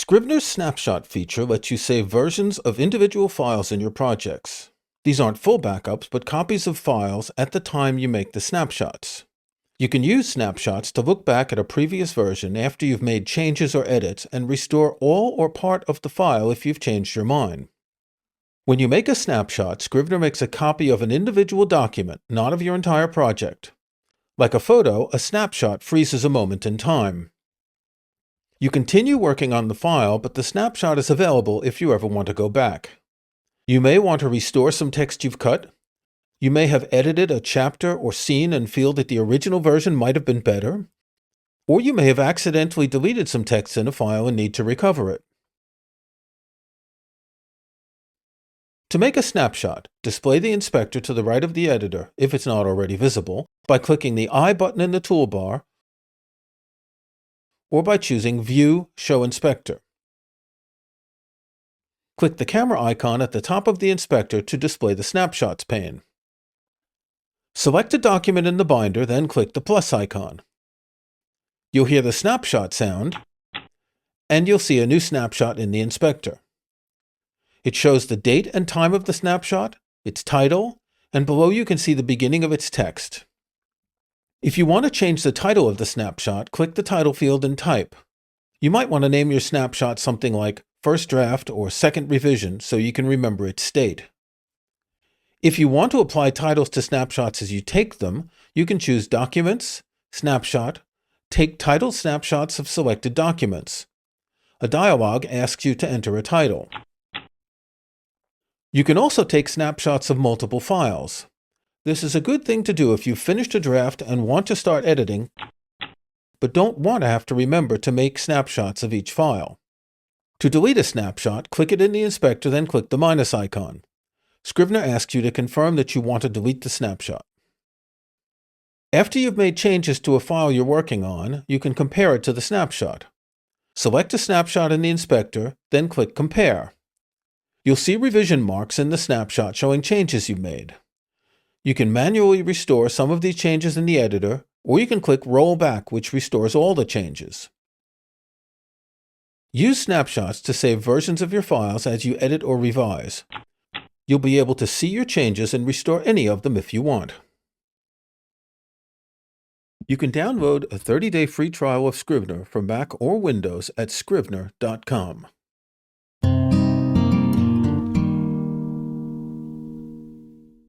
Scrivener's Snapshot feature lets you save versions of individual files in your projects. These aren't full backups, but copies of files at the time you make the snapshots. You can use snapshots to look back at a previous version after you've made changes or edits and restore all or part of the file if you've changed your mind. When you make a snapshot, Scrivener makes a copy of an individual document, not of your entire project. Like a photo, a snapshot freezes a moment in time. You continue working on the file, but the snapshot is available if you ever want to go back. You may want to restore some text you've cut. You may have edited a chapter or scene and feel that the original version might have been better. Or you may have accidentally deleted some text in a file and need to recover it. To make a snapshot, display the inspector to the right of the editor, if it's not already visible, by clicking the I button in the toolbar, or by choosing View, Show Inspector. Click the camera icon at the top of the inspector to display the Snapshots pane. Select a document in the binder, then click the plus icon. You'll hear the snapshot sound, and you'll see a new snapshot in the inspector. It shows the date and time of the snapshot, its title, and below you can see the beginning of its text. If you want to change the title of the snapshot, click the title field and type. You might want to name your snapshot something like First Draft or Second Revision so you can remember its date. If you want to apply titles to snapshots as you take them, you can choose Documents, Snapshot, Take Title Snapshots of Selected Documents. A dialog asks you to enter a title. You can also take snapshots of multiple files. This is a good thing to do if you've finished a draft and want to start editing, but don't want to have to remember to make snapshots of each file. To delete a snapshot, click it in the inspector, then click the minus icon. Scrivener asks you to confirm that you want to delete the snapshot. After you've made changes to a file you're working on, you can compare it to the snapshot. Select a snapshot in the inspector, then click Compare. You'll see revision marks in the snapshot showing changes you made. You can manually restore some of these changes in the editor, or you can click Roll Back, which restores all the changes. Use snapshots to save versions of your files as you edit or revise. You'll be able to see your changes and restore any of them if you want. You can download a 30-day free trial of Scrivener for Mac or Windows at scrivener.com.